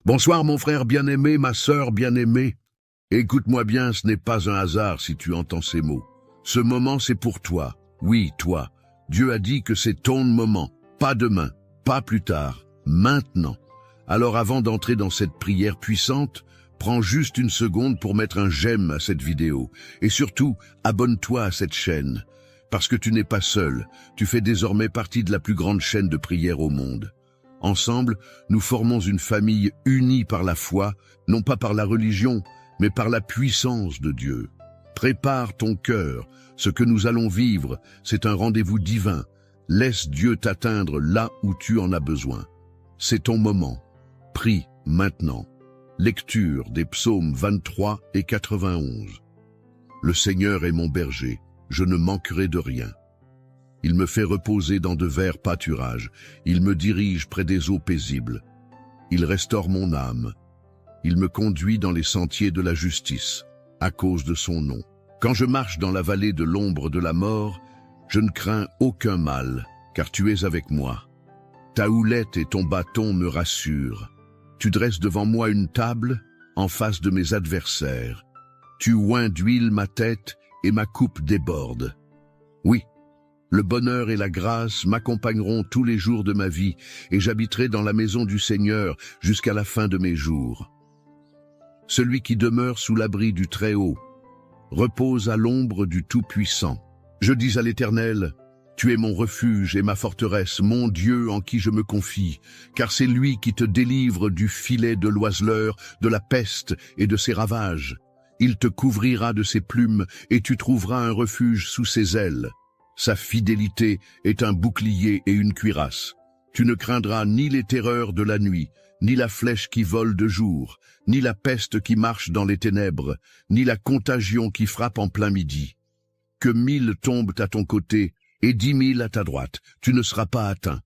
Bonsoir mon frère bien-aimé, ma sœur bien-aimée. Écoute-moi bien, ce n'est pas un hasard si tu entends ces mots. Ce moment, c'est pour toi. Oui, toi. Dieu a dit que c'est ton moment. Pas demain, pas plus tard, maintenant. Alors avant d'entrer dans cette prière puissante, prends juste une seconde pour mettre un j'aime à cette vidéo. Et surtout, abonne-toi à cette chaîne. Parce que tu n'es pas seul. Tu fais désormais partie de la plus grande chaîne de prière au monde. Ensemble, nous formons une famille unie par la foi, non pas par la religion, mais par la puissance de Dieu. Prépare ton cœur. Ce que nous allons vivre, c'est un rendez-vous divin. Laisse Dieu t'atteindre là où tu en as besoin. C'est ton moment. Prie maintenant. Lecture des psaumes 23 et 91. Le Seigneur est mon berger, je ne manquerai de rien. Il me fait reposer dans de verts pâturages. Il me dirige près des eaux paisibles. Il restaure mon âme. Il me conduit dans les sentiers de la justice, à cause de son nom. Quand je marche dans la vallée de l'ombre de la mort, je ne crains aucun mal, car tu es avec moi. Ta houlette et ton bâton me rassurent. Tu dresses devant moi une table, en face de mes adversaires. Tu oins d'huile ma tête et ma coupe déborde. Oui, le bonheur et la grâce m'accompagneront tous les jours de ma vie, et j'habiterai dans la maison du Seigneur jusqu'à la fin de mes jours. Celui qui demeure sous l'abri du Très-Haut repose à l'ombre du Tout-Puissant. Je dis à l'Éternel, tu es mon refuge et ma forteresse, mon Dieu en qui je me confie, car c'est lui qui te délivre du filet de l'oiseleur, de la peste et de ses ravages. Il te couvrira de ses plumes et tu trouveras un refuge sous ses ailes. Sa fidélité est un bouclier et une cuirasse. Tu ne craindras ni les terreurs de la nuit, ni la flèche qui vole de jour, ni la peste qui marche dans les ténèbres, ni la contagion qui frappe en plein midi. Que 1000 tombent à ton côté et 10 000 à ta droite, tu ne seras pas atteint.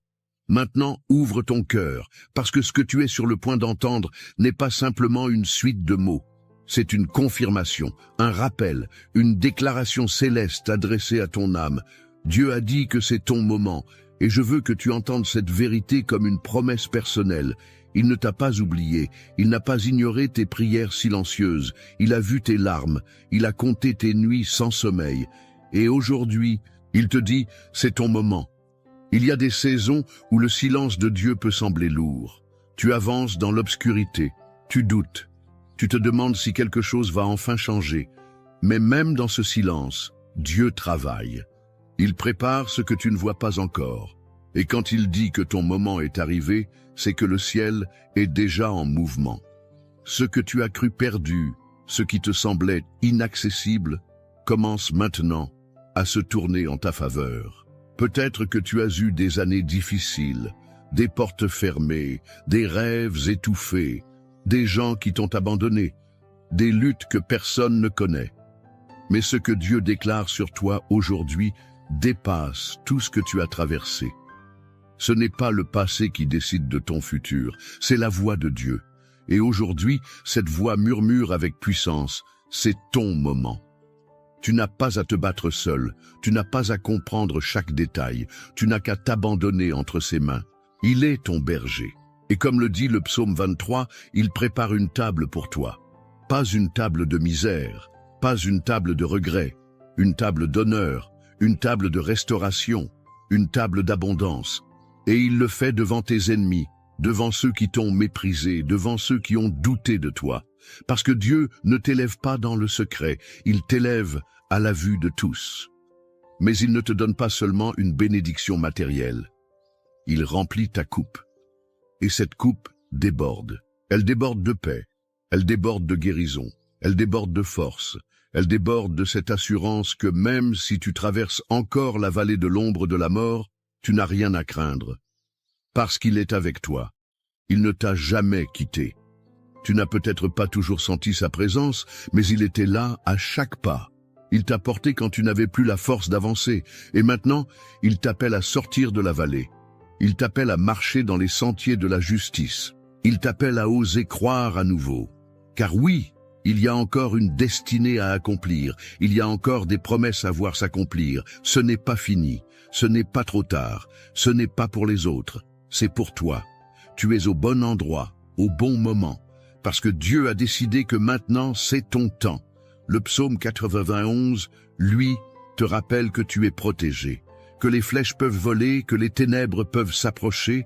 Maintenant, ouvre ton cœur, parce que ce que tu es sur le point d'entendre n'est pas simplement une suite de mots. C'est une confirmation, un rappel, une déclaration céleste adressée à ton âme. Dieu a dit que c'est ton moment, et je veux que tu entendes cette vérité comme une promesse personnelle. Il ne t'a pas oublié, il n'a pas ignoré tes prières silencieuses, il a vu tes larmes, il a compté tes nuits sans sommeil. Et aujourd'hui, il te dit, c'est ton moment. Il y a des saisons où le silence de Dieu peut sembler lourd. Tu avances dans l'obscurité, tu doutes. Tu te demandes si quelque chose va enfin changer. Mais même dans ce silence, Dieu travaille. Il prépare ce que tu ne vois pas encore. Et quand il dit que ton moment est arrivé, c'est que le ciel est déjà en mouvement. Ce que tu as cru perdu, ce qui te semblait inaccessible, commence maintenant à se tourner en ta faveur. Peut-être que tu as eu des années difficiles, des portes fermées, des rêves étouffés, des gens qui t'ont abandonné, des luttes que personne ne connaît. Mais ce que Dieu déclare sur toi aujourd'hui dépasse tout ce que tu as traversé. Ce n'est pas le passé qui décide de ton futur, c'est la voix de Dieu. Et aujourd'hui, cette voix murmure avec puissance, c'est ton moment. Tu n'as pas à te battre seul, tu n'as pas à comprendre chaque détail, tu n'as qu'à t'abandonner entre ses mains. Il est ton berger. Et comme le dit le psaume 23, il prépare une table pour toi. Pas une table de misère, pas une table de regret, une table d'honneur, une table de restauration, une table d'abondance. Et il le fait devant tes ennemis, devant ceux qui t'ont méprisé, devant ceux qui ont douté de toi. Parce que Dieu ne t'élève pas dans le secret, il t'élève à la vue de tous. Mais il ne te donne pas seulement une bénédiction matérielle. Il remplit ta coupe. Et cette coupe déborde. Elle déborde de paix, elle déborde de guérison, elle déborde de force, elle déborde de cette assurance que même si tu traverses encore la vallée de l'ombre de la mort, tu n'as rien à craindre. Parce qu'il est avec toi. Il ne t'a jamais quitté. Tu n'as peut-être pas toujours senti sa présence, mais il était là à chaque pas. Il t'a porté quand tu n'avais plus la force d'avancer, et maintenant, il t'appelle à sortir de la vallée. Il t'appelle à marcher dans les sentiers de la justice. Il t'appelle à oser croire à nouveau. Car oui, il y a encore une destinée à accomplir. Il y a encore des promesses à voir s'accomplir. Ce n'est pas fini. Ce n'est pas trop tard. Ce n'est pas pour les autres. C'est pour toi. Tu es au bon endroit, au bon moment, parce que Dieu a décidé que maintenant c'est ton temps. Le psaume 91, lui, te rappelle que tu es protégé, que les flèches peuvent voler, que les ténèbres peuvent s'approcher,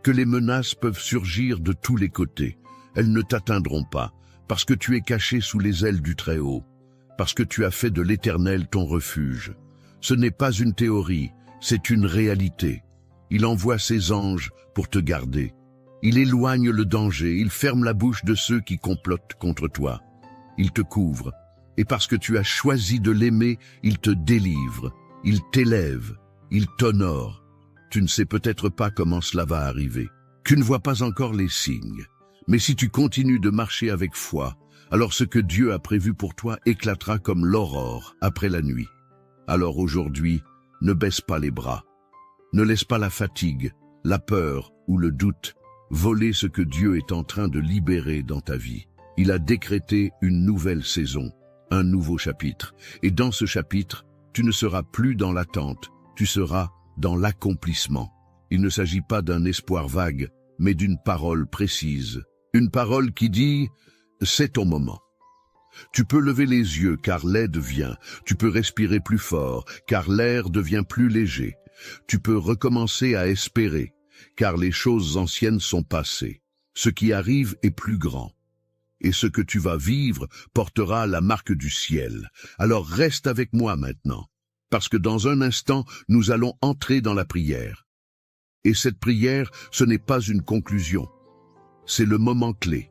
que les menaces peuvent surgir de tous les côtés. Elles ne t'atteindront pas, parce que tu es caché sous les ailes du Très-Haut, parce que tu as fait de l'Éternel ton refuge. Ce n'est pas une théorie, c'est une réalité. Il envoie ses anges pour te garder. Il éloigne le danger, il ferme la bouche de ceux qui complotent contre toi. Il te couvre, et parce que tu as choisi de l'aimer, il te délivre, il t'élève, il t'honore. Tu ne sais peut-être pas comment cela va arriver. Tu ne vois pas encore les signes. Mais si tu continues de marcher avec foi, alors ce que Dieu a prévu pour toi éclatera comme l'aurore après la nuit. Alors aujourd'hui, ne baisse pas les bras. Ne laisse pas la fatigue, la peur ou le doute voler ce que Dieu est en train de libérer dans ta vie. Il a décrété une nouvelle saison, un nouveau chapitre. Et dans ce chapitre, tu ne seras plus dans l'attente, tu seras dans l'accomplissement. Il ne s'agit pas d'un espoir vague, mais d'une parole précise. Une parole qui dit « c'est ton moment ». Tu peux lever les yeux car l'aide vient. Tu peux respirer plus fort car l'air devient plus léger. Tu peux recommencer à espérer car les choses anciennes sont passées. Ce qui arrive est plus grand. Et ce que tu vas vivre portera la marque du ciel. Alors reste avec moi maintenant, parce que dans un instant, nous allons entrer dans la prière. Et cette prière, ce n'est pas une conclusion. C'est le moment clé.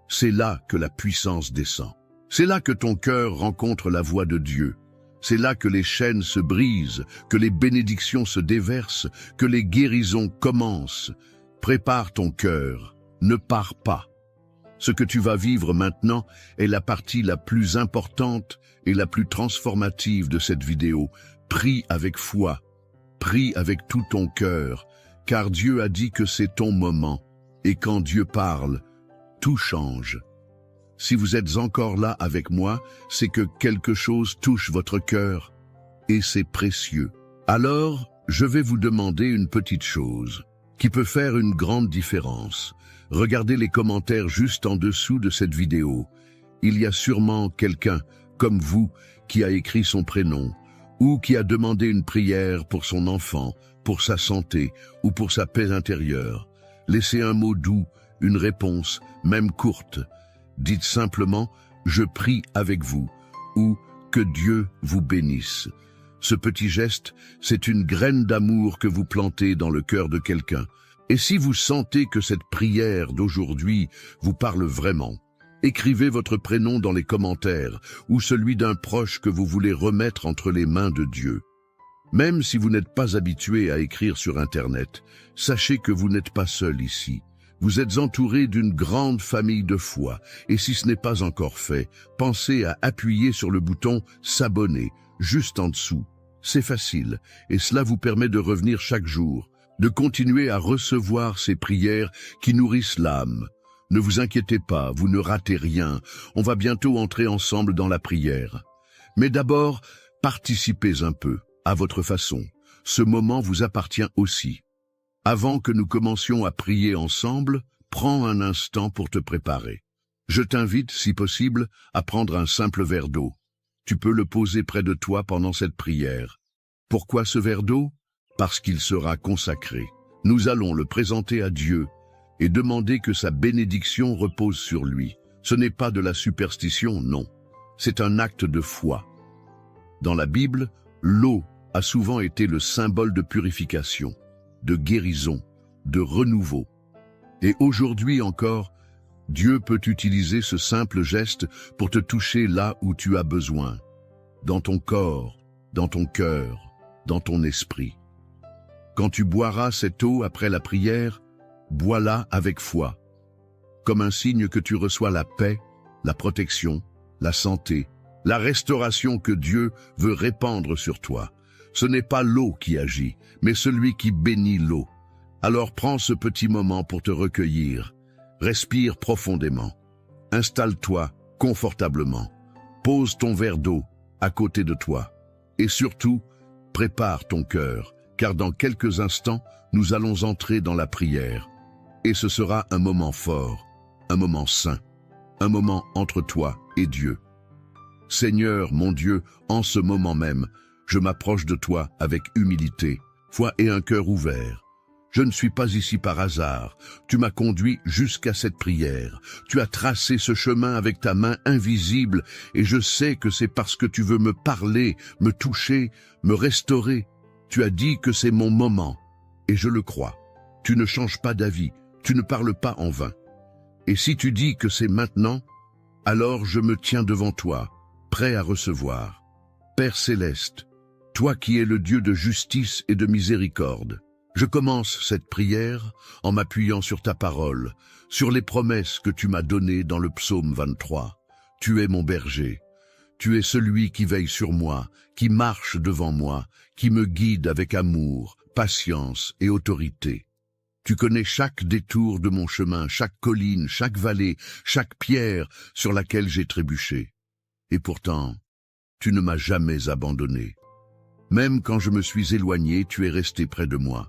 C'est là que la puissance descend. C'est là que ton cœur rencontre la voix de Dieu. C'est là que les chaînes se brisent, que les bénédictions se déversent, que les guérisons commencent. Prépare ton cœur, ne pars pas. Ce que tu vas vivre maintenant est la partie la plus importante et la plus transformative de cette vidéo. Prie avec foi, prie avec tout ton cœur, car Dieu a dit que c'est ton moment. Et quand Dieu parle, tout change. Si vous êtes encore là avec moi, c'est que quelque chose touche votre cœur, et c'est précieux. Alors, je vais vous demander une petite chose, qui peut faire une grande différence. Regardez les commentaires juste en dessous de cette vidéo. Il y a sûrement quelqu'un, comme vous, qui a écrit son prénom, ou qui a demandé une prière pour son enfant, pour sa santé, ou pour sa paix intérieure. Laissez un mot doux, une réponse, même courte. Dites simplement « Je prie avec vous » ou « Que Dieu vous bénisse ». Ce petit geste, c'est une graine d'amour que vous plantez dans le cœur de quelqu'un. Et si vous sentez que cette prière d'aujourd'hui vous parle vraiment, écrivez votre prénom dans les commentaires ou celui d'un proche que vous voulez remettre entre les mains de Dieu. Même si vous n'êtes pas habitué à écrire sur Internet, sachez que vous n'êtes pas seul ici. Vous êtes entouré d'une grande famille de foi, et si ce n'est pas encore fait, pensez à appuyer sur le bouton « S'abonner » juste en dessous. C'est facile, et cela vous permet de revenir chaque jour, de continuer à recevoir ces prières qui nourrissent l'âme. Ne vous inquiétez pas, vous ne ratez rien, on va bientôt entrer ensemble dans la prière. Mais d'abord, participez un peu. À votre façon, ce moment vous appartient aussi. Avant que nous commencions à prier ensemble, prends un instant pour te préparer. Je t'invite, si possible, à prendre un simple verre d'eau. Tu peux le poser près de toi pendant cette prière. Pourquoi ce verre d'eau? Parce qu'il sera consacré. Nous allons le présenter à Dieu et demander que sa bénédiction repose sur lui. Ce n'est pas de la superstition, non. C'est un acte de foi. Dans la Bible, l'eau a souvent été le symbole de purification, de guérison, de renouveau. Et aujourd'hui encore, Dieu peut utiliser ce simple geste pour te toucher là où tu as besoin, dans ton corps, dans ton cœur, dans ton esprit. Quand tu boiras cette eau après la prière, bois-la avec foi, comme un signe que tu reçois la paix, la protection, la santé, la restauration que Dieu veut répandre sur toi. Ce n'est pas l'eau qui agit, mais celui qui bénit l'eau. Alors prends ce petit moment pour te recueillir. Respire profondément. Installe-toi confortablement. Pose ton verre d'eau à côté de toi. Et surtout, prépare ton cœur, car dans quelques instants, nous allons entrer dans la prière. Et ce sera un moment fort, un moment saint, un moment entre toi et Dieu. Seigneur, mon Dieu, en ce moment même, je m'approche de toi avec humilité, foi et un cœur ouvert. Je ne suis pas ici par hasard. Tu m'as conduit jusqu'à cette prière. Tu as tracé ce chemin avec ta main invisible et je sais que c'est parce que tu veux me parler, me toucher, me restaurer. Tu as dit que c'est mon moment et je le crois. Tu ne changes pas d'avis, tu ne parles pas en vain. Et si tu dis que c'est maintenant, alors je me tiens devant toi, prêt à recevoir. Père céleste, toi qui es le Dieu de justice et de miséricorde, je commence cette prière en m'appuyant sur ta parole, sur les promesses que tu m'as données dans le psaume 23. Tu es mon berger, tu es celui qui veille sur moi, qui marche devant moi, qui me guide avec amour, patience et autorité. Tu connais chaque détour de mon chemin, chaque colline, chaque vallée, chaque pierre sur laquelle j'ai trébuché. Et pourtant, tu ne m'as jamais abandonné. Même quand je me suis éloigné, tu es resté près de moi.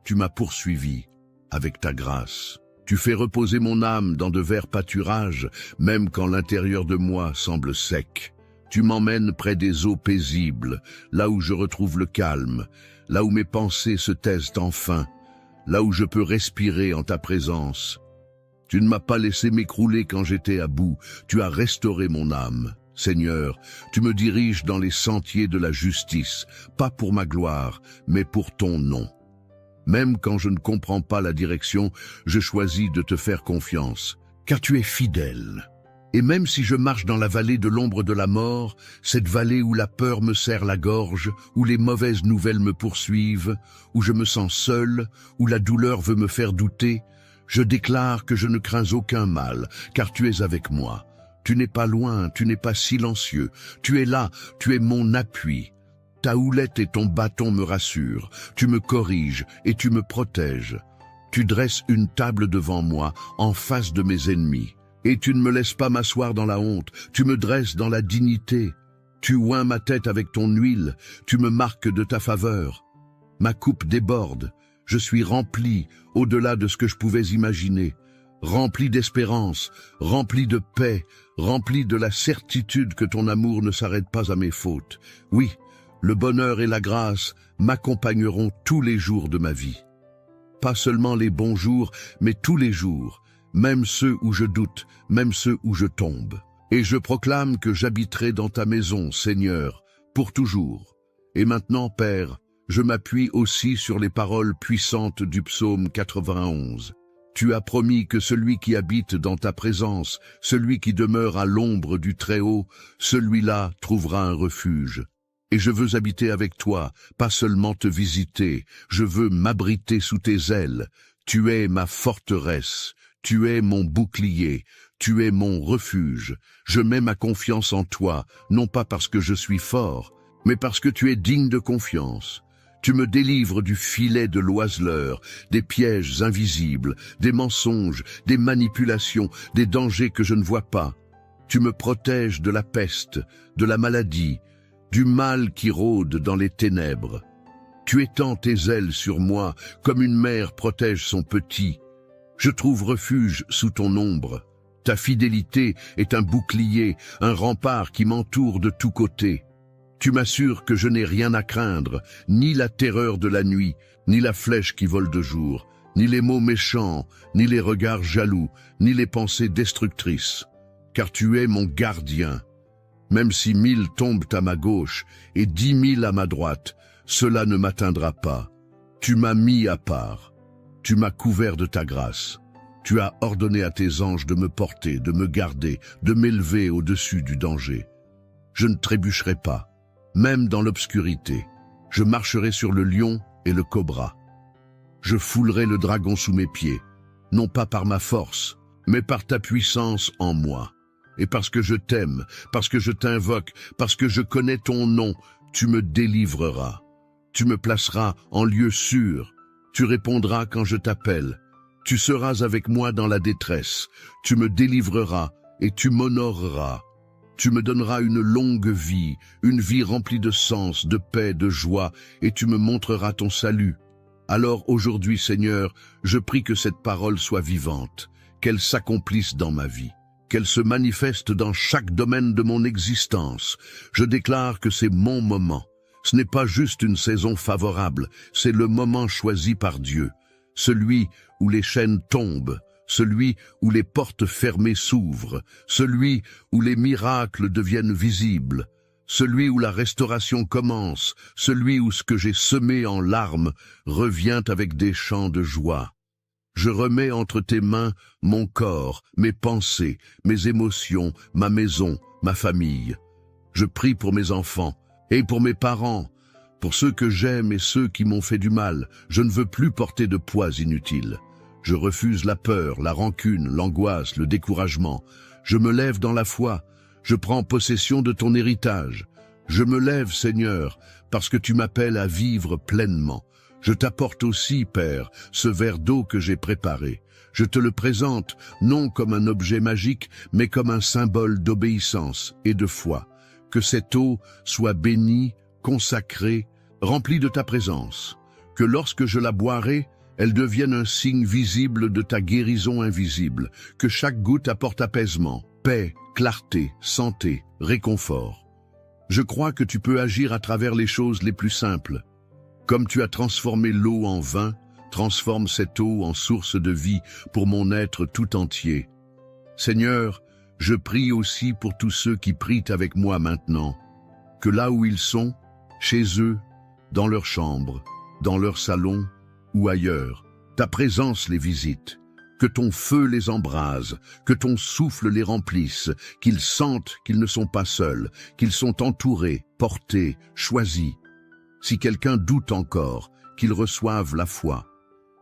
Tu m'as poursuivi avec ta grâce. Tu fais reposer mon âme dans de verts pâturages, même quand l'intérieur de moi semble sec. Tu m'emmènes près des eaux paisibles, là où je retrouve le calme, là où mes pensées se taisent enfin, là où je peux respirer en ta présence. Tu ne m'as pas laissé m'écrouler quand j'étais à bout, tu as restauré mon âme. Seigneur, tu me diriges dans les sentiers de la justice, pas pour ma gloire, mais pour ton nom. Même quand je ne comprends pas la direction, je choisis de te faire confiance, car tu es fidèle. Et même si je marche dans la vallée de l'ombre de la mort, cette vallée où la peur me serre la gorge, où les mauvaises nouvelles me poursuivent, où je me sens seul, où la douleur veut me faire douter, je déclare que je ne crains aucun mal, car tu es avec moi. Tu n'es pas loin, tu n'es pas silencieux, tu es là, tu es mon appui. Ta houlette et ton bâton me rassurent, tu me corriges et tu me protèges. Tu dresses une table devant moi, en face de mes ennemis. Et tu ne me laisses pas m'asseoir dans la honte, tu me dresses dans la dignité. Tu oins ma tête avec ton huile, tu me marques de ta faveur. Ma coupe déborde, je suis rempli au-delà de ce que je pouvais imaginer. Rempli d'espérance, rempli de paix, rempli de la certitude que ton amour ne s'arrête pas à mes fautes. Oui, le bonheur et la grâce m'accompagneront tous les jours de ma vie. Pas seulement les bons jours, mais tous les jours, même ceux où je doute, même ceux où je tombe. Et je proclame que j'habiterai dans ta maison, Seigneur, pour toujours. Et maintenant, Père, je m'appuie aussi sur les paroles puissantes du psaume 91. Tu as promis que celui qui habite dans ta présence, celui qui demeure à l'ombre du Très-Haut, celui-là trouvera un refuge. Et je veux habiter avec toi, pas seulement te visiter, je veux m'abriter sous tes ailes. Tu es ma forteresse, tu es mon bouclier, tu es mon refuge. Je mets ma confiance en toi, non pas parce que je suis fort, mais parce que tu es digne de confiance. Tu me délivres du filet de l'oiseleur, des pièges invisibles, des mensonges, des manipulations, des dangers que je ne vois pas. Tu me protèges de la peste, de la maladie, du mal qui rôde dans les ténèbres. Tu étends tes ailes sur moi comme une mère protège son petit. Je trouve refuge sous ton ombre. Ta fidélité est un bouclier, un rempart qui m'entoure de tous côtés. Tu m'assures que je n'ai rien à craindre, ni la terreur de la nuit, ni la flèche qui vole de jour, ni les mots méchants, ni les regards jaloux, ni les pensées destructrices. Car tu es mon gardien. Même si 1000 tombent à ma gauche et 10 000 à ma droite, cela ne m'atteindra pas. Tu m'as mis à part. Tu m'as couvert de ta grâce. Tu as ordonné à tes anges de me porter, de me garder, de m'élever au-dessus du danger. Je ne trébucherai pas. Même dans l'obscurité, je marcherai sur le lion et le cobra. Je foulerai le dragon sous mes pieds, non pas par ma force, mais par ta puissance en moi. Et parce que je t'aime, parce que je t'invoque, parce que je connais ton nom, tu me délivreras. Tu me placeras en lieu sûr. Tu répondras quand je t'appelle. Tu seras avec moi dans la détresse. Tu me délivreras et tu m'honoreras. Tu me donneras une longue vie, une vie remplie de sens, de paix, de joie, et tu me montreras ton salut. Alors aujourd'hui, Seigneur, je prie que cette parole soit vivante, qu'elle s'accomplisse dans ma vie, qu'elle se manifeste dans chaque domaine de mon existence. Je déclare que c'est mon moment. Ce n'est pas juste une saison favorable, c'est le moment choisi par Dieu, celui où les chaînes tombent, celui où les portes fermées s'ouvrent, celui où les miracles deviennent visibles, celui où la restauration commence, celui où ce que j'ai semé en larmes revient avec des chants de joie. Je remets entre tes mains mon corps, mes pensées, mes émotions, ma maison, ma famille. Je prie pour mes enfants et pour mes parents, pour ceux que j'aime et ceux qui m'ont fait du mal. Je ne veux plus porter de poids inutiles. Je refuse la peur, la rancune, l'angoisse, le découragement. Je me lève dans la foi. Je prends possession de ton héritage. Je me lève, Seigneur, parce que tu m'appelles à vivre pleinement. Je t'apporte aussi, Père, ce verre d'eau que j'ai préparé. Je te le présente, non comme un objet magique, mais comme un symbole d'obéissance et de foi. Que cette eau soit bénie, consacrée, remplie de ta présence. Que lorsque je la boirai, elle devienne un signe visible de ta guérison invisible. Que chaque goutte apporte apaisement, paix, clarté, santé, réconfort. Je crois que tu peux agir à travers les choses les plus simples. Comme tu as transformé l'eau en vin, transforme cette eau en source de vie pour mon être tout entier. Seigneur, je prie aussi pour tous ceux qui prient avec moi maintenant, que là où ils sont, chez eux, dans leur chambre, dans leur salon ou ailleurs, ta présence les visite. Que ton feu les embrase, que ton souffle les remplisse, qu'ils sentent qu'ils ne sont pas seuls, qu'ils sont entourés, portés, choisis. Si quelqu'un doute encore, qu'il reçoive la foi.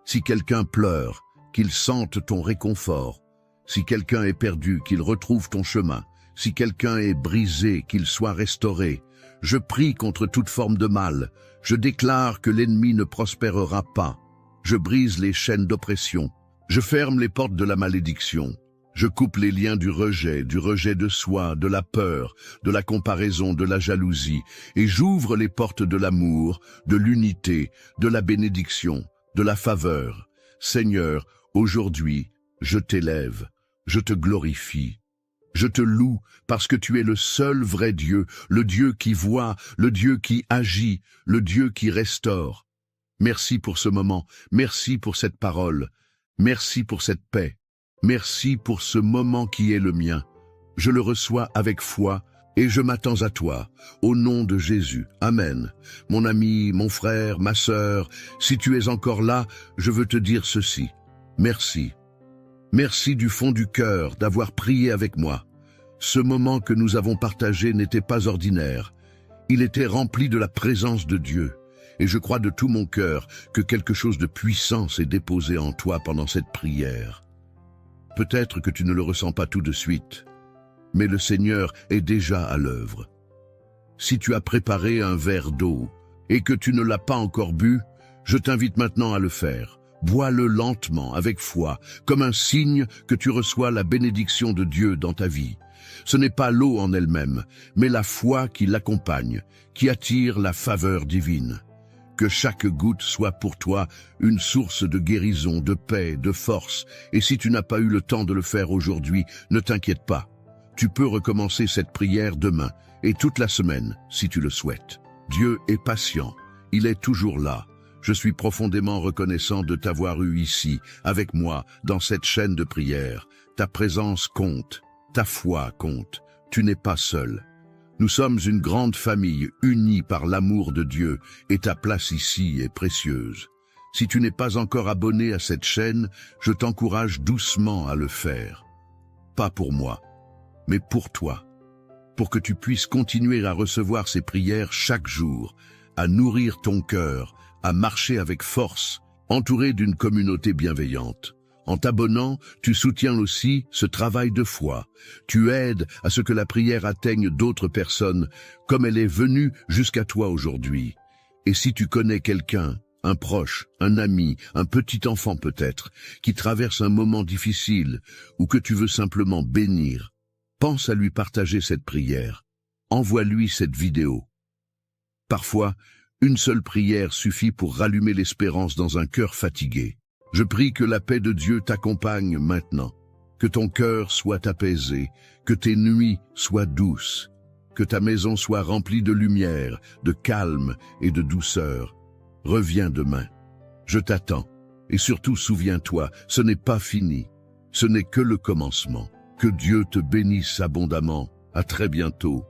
Si quelqu'un pleure, qu'il sente ton réconfort. Si quelqu'un est perdu, qu'il retrouve ton chemin. Si quelqu'un est brisé, qu'il soit restauré. Je prie contre toute forme de mal. Je déclare que l'ennemi ne prospérera pas. Je brise les chaînes d'oppression. Je ferme les portes de la malédiction. Je coupe les liens du rejet de soi, de la peur, de la comparaison, de la jalousie, et j'ouvre les portes de l'amour, de l'unité, de la bénédiction, de la faveur. Seigneur, aujourd'hui, je t'élève, je te glorifie. Je te loue parce que tu es le seul vrai Dieu, le Dieu qui voit, le Dieu qui agit, le Dieu qui restaure. Merci pour ce moment, merci pour cette parole. Merci pour cette paix. Merci pour ce moment qui est le mien. Je le reçois avec foi et je m'attends à toi. Au nom de Jésus. Amen. Mon ami, mon frère, ma sœur, si tu es encore là, je veux te dire ceci. Merci. Merci du fond du cœur d'avoir prié avec moi. Ce moment que nous avons partagé n'était pas ordinaire. Il était rempli de la présence de Dieu. Et je crois de tout mon cœur que quelque chose de puissant s'est déposé en toi pendant cette prière. Peut-être que tu ne le ressens pas tout de suite, mais le Seigneur est déjà à l'œuvre. Si tu as préparé un verre d'eau et que tu ne l'as pas encore bu, je t'invite maintenant à le faire. Bois-le lentement, avec foi, comme un signe que tu reçois la bénédiction de Dieu dans ta vie. Ce n'est pas l'eau en elle-même, mais la foi qui l'accompagne, qui attire la faveur divine. Que chaque goutte soit pour toi une source de guérison, de paix, de force. Et si tu n'as pas eu le temps de le faire aujourd'hui, ne t'inquiète pas. Tu peux recommencer cette prière demain et toute la semaine, si tu le souhaites. Dieu est patient. Il est toujours là. Je suis profondément reconnaissant de t'avoir eu ici, avec moi, dans cette chaîne de prière. Ta présence compte. Ta foi compte. Tu n'es pas seul. Nous sommes une grande famille unie par l'amour de Dieu et ta place ici est précieuse. Si tu n'es pas encore abonné à cette chaîne, je t'encourage doucement à le faire. Pas pour moi, mais pour toi. Pour que tu puisses continuer à recevoir ces prières chaque jour, à nourrir ton cœur, à marcher avec force, entouré d'une communauté bienveillante. En t'abonnant, tu soutiens aussi ce travail de foi. Tu aides à ce que la prière atteigne d'autres personnes, comme elle est venue jusqu'à toi aujourd'hui. Et si tu connais quelqu'un, un proche, un ami, un petit enfant peut-être, qui traverse un moment difficile, ou que tu veux simplement bénir, pense à lui partager cette prière. Envoie-lui cette vidéo. Parfois, une seule prière suffit pour rallumer l'espérance dans un cœur fatigué. Je prie que la paix de Dieu t'accompagne maintenant. Que ton cœur soit apaisé, que tes nuits soient douces, que ta maison soit remplie de lumière, de calme et de douceur. Reviens demain. Je t'attends. Et surtout, souviens-toi, ce n'est pas fini. Ce n'est que le commencement. Que Dieu te bénisse abondamment. À très bientôt.